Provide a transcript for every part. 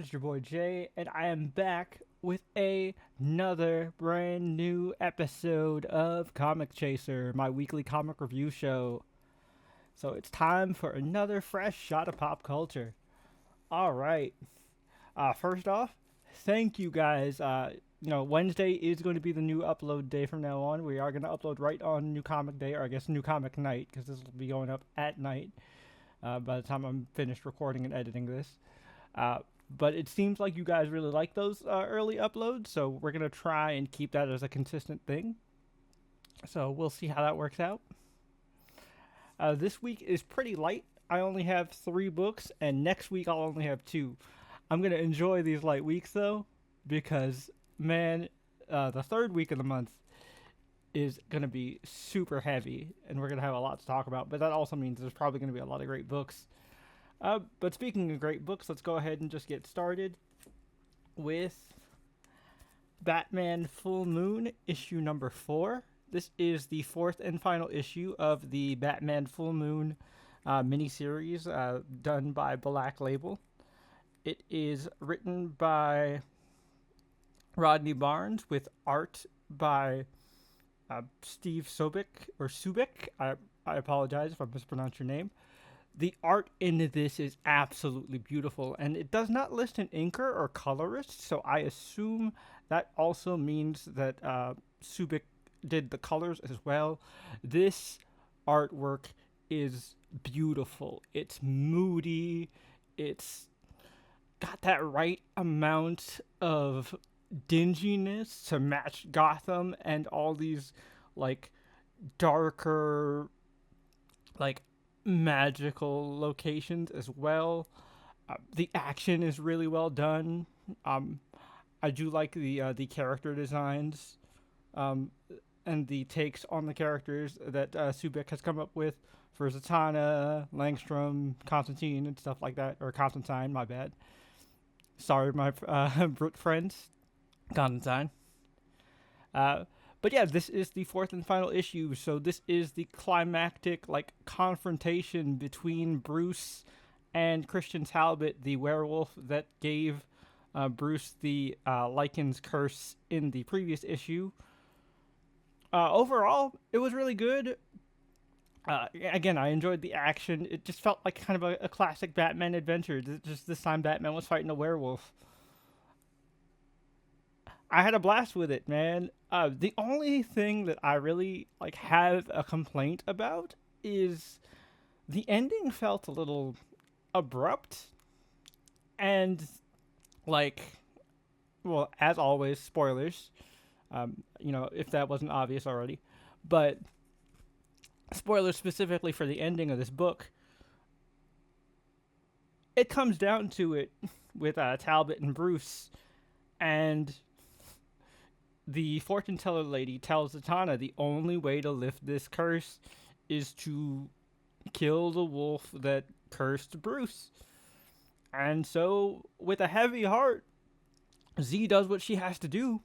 It's your boy Jay, and I am back with another brand new episode of Comic Chaser, my weekly comic review show. So it's time for another fresh shot of pop culture. All right. First off, thank you guys. Wednesday is going to be the new upload day from now on. We are going to upload right on New Comic Day, or I guess New Comic Night, because this will be going up at night by the time I'm finished recording and editing this. But it seems like you guys really like those early uploads, so we're going to try and keep that as a consistent thing. So we'll see how that works out. This week is pretty light. I only have 3 books, and next week I'll only have 2. I'm going to enjoy these light weeks, though, because, man, the third week of the month is going to be super heavy, and we're going to have a lot to talk about. But that also means there's probably going to be a lot of great books. But speaking of great books, let's go ahead and just get started with Batman Full Moon, issue number 4. This is the 4th and final issue of the Batman Full Moon miniseries done by Black Label. It is written by Rodney Barnes with art by Steve Subik. I apologize if I mispronounced your name. The art in this is absolutely beautiful, and it does not list an inker or colorist, so I assume that also means that Subik did the colors as well. This artwork is beautiful. It's moody. It's got that right amount of dinginess to match Gotham and all these, like, darker, like, magical locations as well. The action is really well done. I do like the character designs and the takes on the characters that Subik has come up with for Zatanna, Langstrom, Constantine, and stuff like that. Or Constantine, my bad. Sorry, my brute friends. Constantine. But yeah, this is the 4th and final issue, so this is the climactic, like, confrontation between Bruce and Christian Talbot, the werewolf that gave Bruce the Lycan's curse in the previous issue. Overall, it was really good. Again, I enjoyed the action. It just felt like kind of a classic Batman adventure. Just this time, Batman was fighting a werewolf. I had a blast with it, man. The only thing that I really have a complaint about is the ending felt a little abrupt, and well, as always, spoilers. If that wasn't obvious already, but spoilers specifically for the ending of this book. It comes down to it with Talbot and Bruce, and the fortune teller lady tells Zatanna the only way to lift this curse is to kill the wolf that cursed Bruce. And so, with a heavy heart, Z does what she has to do,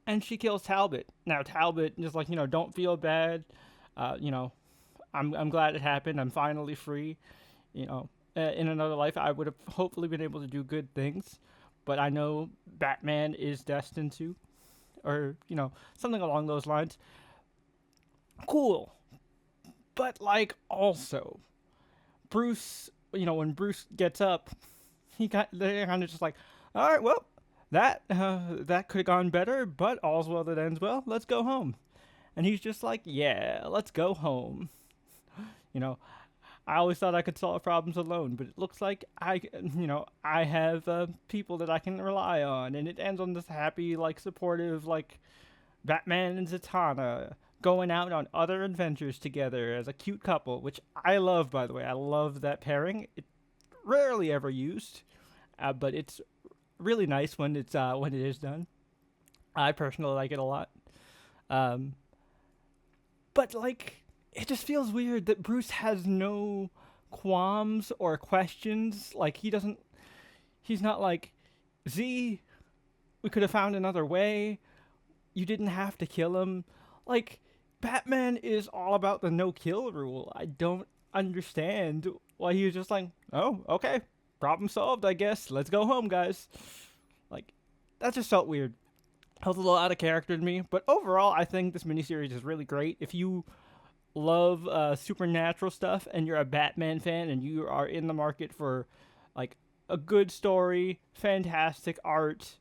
and she kills Talbot. Now, Talbot is like, don't feel bad. I'm glad it happened. I'm finally free. In another life, I would have hopefully been able to do good things, but I know Batman is destined to. Or, something along those lines. Cool. But, also, Bruce, when Bruce gets up, they're kind of just like, all right, well, that could have gone better, but all's well that ends well. Let's go home. And he's just like, yeah, let's go home. I always thought I could solve problems alone, but it looks like I have people that I can rely on, and it ends on this happy, supportive, Batman and Zatanna going out on other adventures together as a cute couple, which I love, by the way. I love that pairing. It's rarely ever used, but it's really nice when it is done. I personally like it a lot. But it just feels weird that Bruce has no qualms or questions. He's not like, Z, we could have found another way. You didn't have to kill him. Batman is all about the no-kill rule. I don't understand why he was just like, oh, okay, problem solved, I guess. Let's go home, guys. Like, that just felt weird. Felt a little out of character to me. But overall, I think this miniseries is really great. If you love supernatural stuff and you're a Batman fan and you are in the market for like a good story, fantastic art,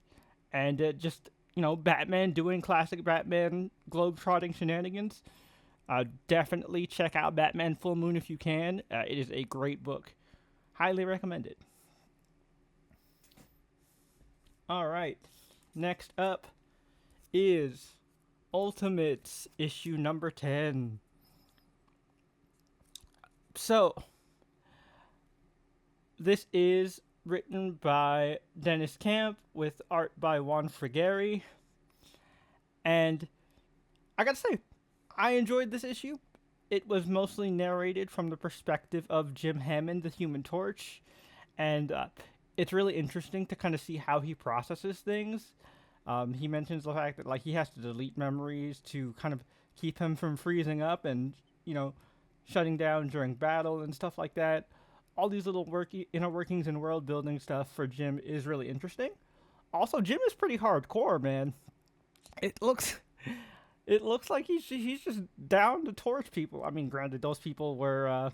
and just Batman doing classic Batman globe-trotting shenanigans, definitely check out Batman Full Moon if you can. It is a great book. Highly recommend it. All right. Next up is Ultimates issue number 10. So, this is written by Dennis Camp with art by Juan Frigeri. And I gotta say, I enjoyed this issue. It was mostly narrated from the perspective of Jim Hammond, the Human Torch. And it's really interesting to kind of see how he processes things. He mentions the fact that like he has to delete memories to kind of keep him from freezing up and, shutting down during battle and stuff like that. All these little inner workings and world building stuff for Jim is really interesting. Also, Jim is pretty hardcore, man. It looks like he's just down to torch people. I mean, granted, those people were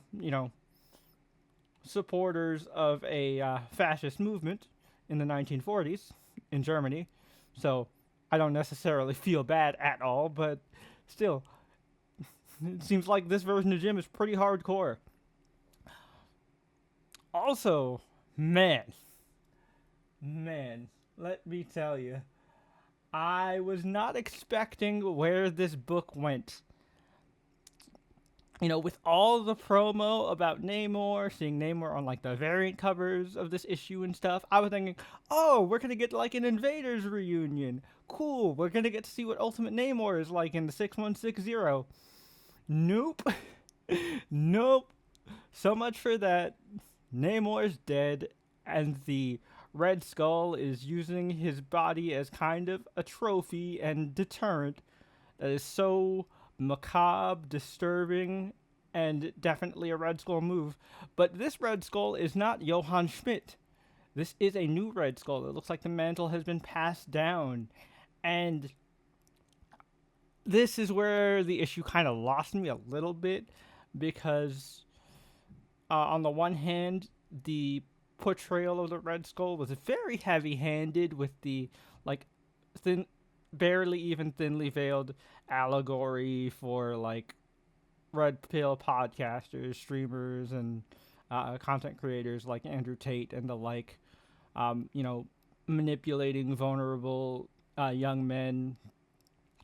supporters of a fascist movement in the 1940s in Germany, so I don't necessarily feel bad at all. But still, it seems like this version of Jim is pretty hardcore. Also, man, let me tell you, I was not expecting where this book went. With all the promo about Namor, seeing Namor on like the variant covers of this issue and stuff, I was thinking, oh, we're gonna get like an Invaders reunion. Cool, we're gonna get to see what Ultimate Namor is like in the 6160. Nope. Nope. So much for that. Namor's dead, and the Red Skull is using his body as kind of a trophy and deterrent. That is so macabre, disturbing, and definitely a Red Skull move. But this Red Skull is not Johann Schmidt. This is a new Red Skull. It looks like the mantle has been passed down. And this is where the issue kind of lost me a little bit, because on the one hand, the portrayal of the Red Skull was very heavy-handed with the like barely even thinly veiled allegory for like red pill podcasters, streamers, and content creators like Andrew Tate and the like. Manipulating vulnerable young men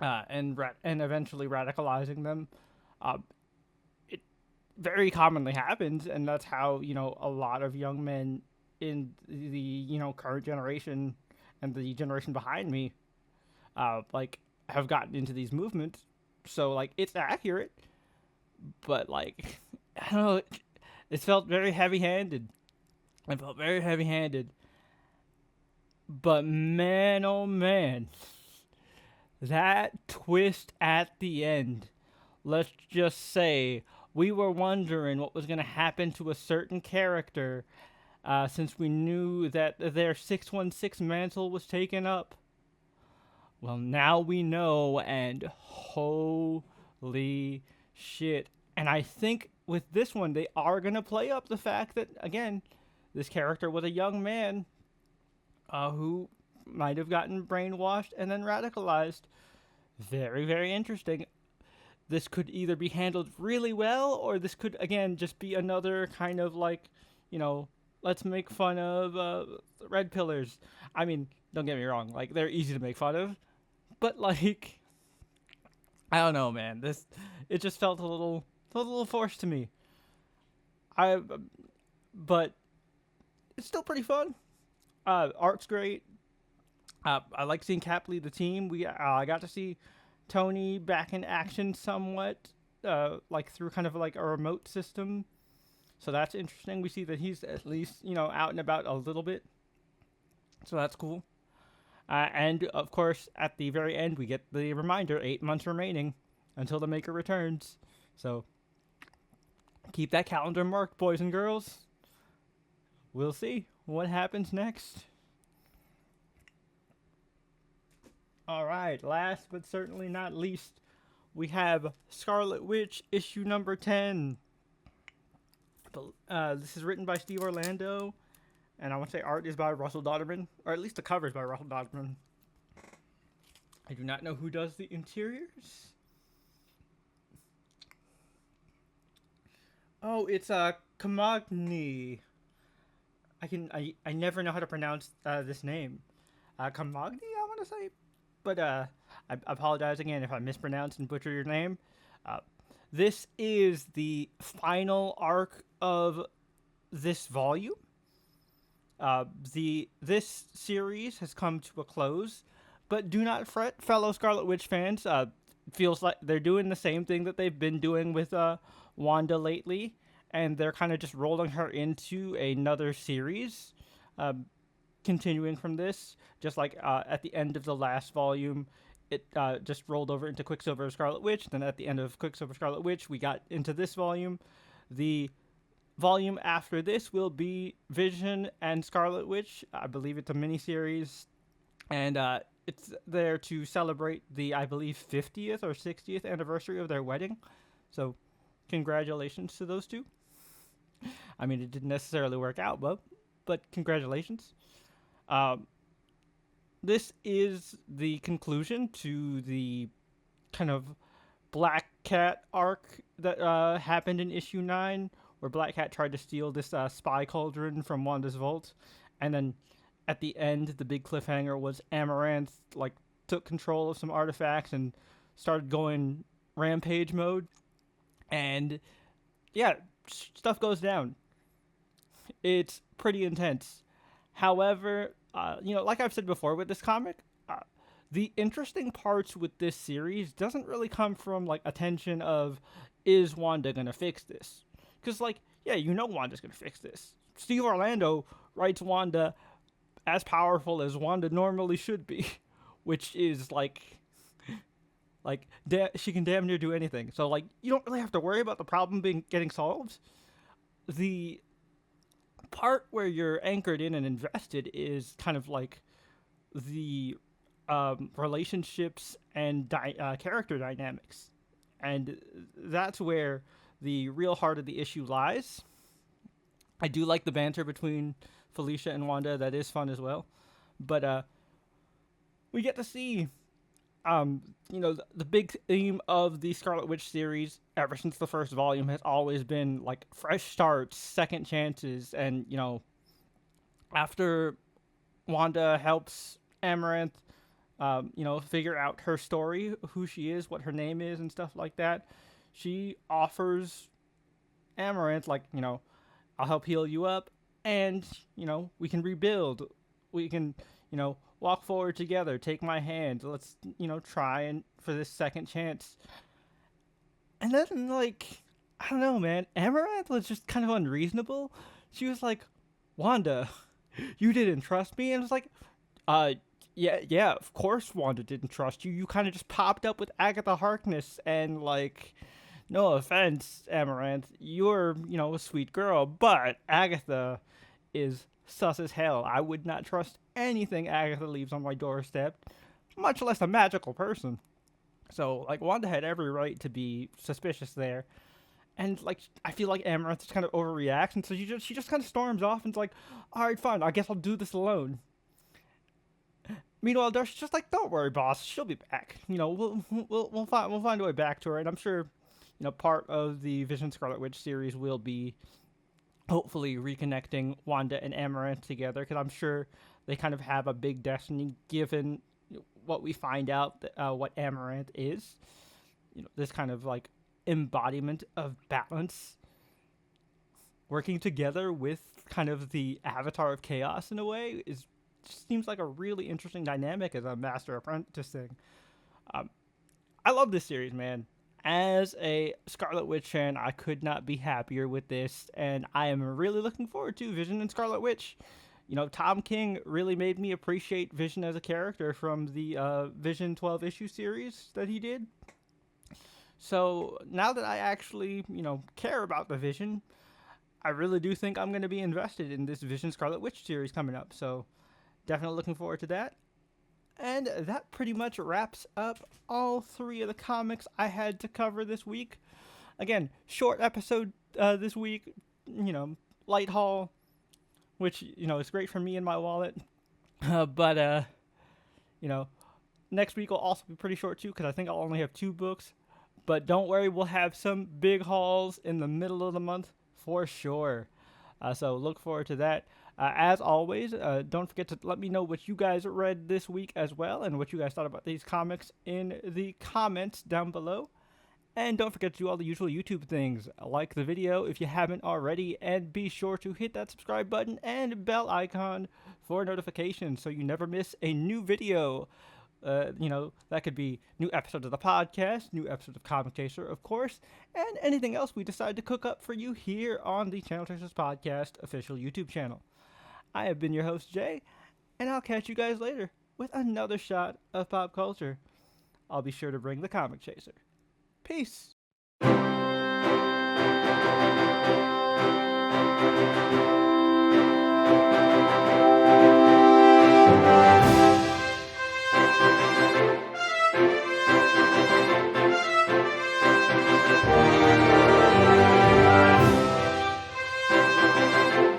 and eventually radicalizing them. It very commonly happens, and that's how a lot of young men in the current generation and the generation behind me have gotten into these movements. So like it's accurate, but like I don't know, it felt very heavy-handed. But man, oh man, that twist at the end. Let's just say we were wondering what was going to happen to a certain character since we knew that their 616 mantle was taken up. Well, now we know, and holy shit. And I think with this one, they are going to play up the fact that, again, this character was a young man who might have gotten brainwashed and then radicalized. Very, very interesting. This could either be handled really well, or this could, again, just be another kind of like, let's make fun of red pillars. I mean, don't get me wrong, like, they're easy to make fun of, but like, I don't know, man. It just felt a little forced to me. But it's still pretty fun. Art's great. I like seeing Cap lead the team. I got to see Tony back in action somewhat, like through kind of like a remote system. So that's interesting. We see that he's at least, out and about a little bit. So that's cool. And of course, at the very end, we get the reminder, 8 months remaining until the Maker returns. So keep that calendar marked, boys and girls. we'll see what happens next. All right, last but certainly not least, we have Scarlet Witch issue number 10. This is written by Steve Orlando, and I want to say art is by Russell Dodderman, or at least the cover is by Russell Dodderman. I do not know who does the interiors. Oh, it's Kamagni. I never know how to pronounce this name. Kamagni, I want to say, but I apologize again if I mispronounce and butcher your name. This is the final arc of this volume. This series has come to a close, but do not fret, fellow Scarlet Witch fans. Feels like they're doing the same thing that they've been doing with Wanda lately, and they're kind of just rolling her into another series, continuing from this. Just like at the end of the last volume, it just rolled over into Quicksilver Scarlet Witch. Then at the end of Quicksilver Scarlet Witch, we got into this volume. The volume after this will be Vision and Scarlet Witch. I believe it's a miniseries, and it's there to celebrate the, I believe, 50th or 60th anniversary of their wedding. So, congratulations to those two. I mean, it didn't necessarily work out, but congratulations. This is the conclusion to the kind of Black Cat arc that happened in issue 9, where Black Cat tried to steal this spy cauldron from Wanda's vault, and then at the end, the big cliffhanger was Amaranth took control of some artifacts and started going rampage mode, and yeah, stuff goes down. It's pretty intense. However, like I've said before with this comic, the interesting parts with this series doesn't really come from attention of, is Wanda gonna fix this? Because Wanda's gonna fix this. Steve Orlando writes Wanda as powerful as Wanda normally should be, which is she can damn near do anything. So you don't really have to worry about the problem getting solved. The part where you're anchored in and invested is kind of the relationships and character dynamics, and that's where the real heart of the issue lies. I do like the banter between Felicia and Wanda. That is fun as well. But we get to see, the big theme of the Scarlet Witch series ever since the first volume has always been fresh starts, second chances, and after Wanda helps Amaranth, figure out her story, who she is, what her name is, and stuff like that, she offers Amaranth, I'll help heal you up, and, we can rebuild. We can, walk forward together. Take my hand. Let's, try and for this second chance. And then, I don't know, man. Amaranth was just kind of unreasonable. She was like, Wanda, you didn't trust me? And it was yeah, of course Wanda didn't trust you. You kind of just popped up with Agatha Harkness and, no offense, Amaranth, you're, a sweet girl, but Agatha is sus as hell. I would not trust anything Agatha leaves on my doorstep, much less a magical person. So, Wanda had every right to be suspicious there. And, I feel like Amaranth just kind of overreacts, and so she just kind of storms off and is alright, fine, I guess I'll do this alone. Meanwhile, Darcy's just don't worry, boss, she'll be back. We'll find a way back to her, and I'm sure part of the Vision Scarlet Witch series will be hopefully reconnecting Wanda and Amaranth together, because I'm sure they kind of have a big destiny given what we find out, what Amaranth is. This kind of embodiment of balance, working together with kind of the avatar of chaos in a way, just seems like a really interesting dynamic as a master apprentice thing. I love this series, man. As a Scarlet Witch fan, I could not be happier with this, and I am really looking forward to Vision and Scarlet Witch. Tom King really made me appreciate Vision as a character from the Vision 12-issue series that he did. So now that I actually, care about the Vision, I really do think I'm going to be invested in this Vision Scarlet Witch series coming up. So definitely looking forward to that. And that pretty much wraps up all 3 of the comics I had to cover this week. Again, short episode this week, light haul, which, is great for me and my wallet. But next week will also be pretty short too, because I think I'll only have 2 books. But don't worry, we'll have some big hauls in the middle of the month for sure. So look forward to that. As always, don't forget to let me know what you guys read this week as well, and what you guys thought about these comics in the comments down below. And don't forget to do all the usual YouTube things. Like the video if you haven't already, and be sure to hit that subscribe button and bell icon for notifications so you never miss a new video. That could be new episodes of the podcast, new episodes of Comic Chaser, of course, and anything else we decide to cook up for you here on the Channel Chasers Podcast official YouTube channel. I have been your host, Jay, and I'll catch you guys later with another shot of pop culture. I'll be sure to bring the Comic Chaser. Peace!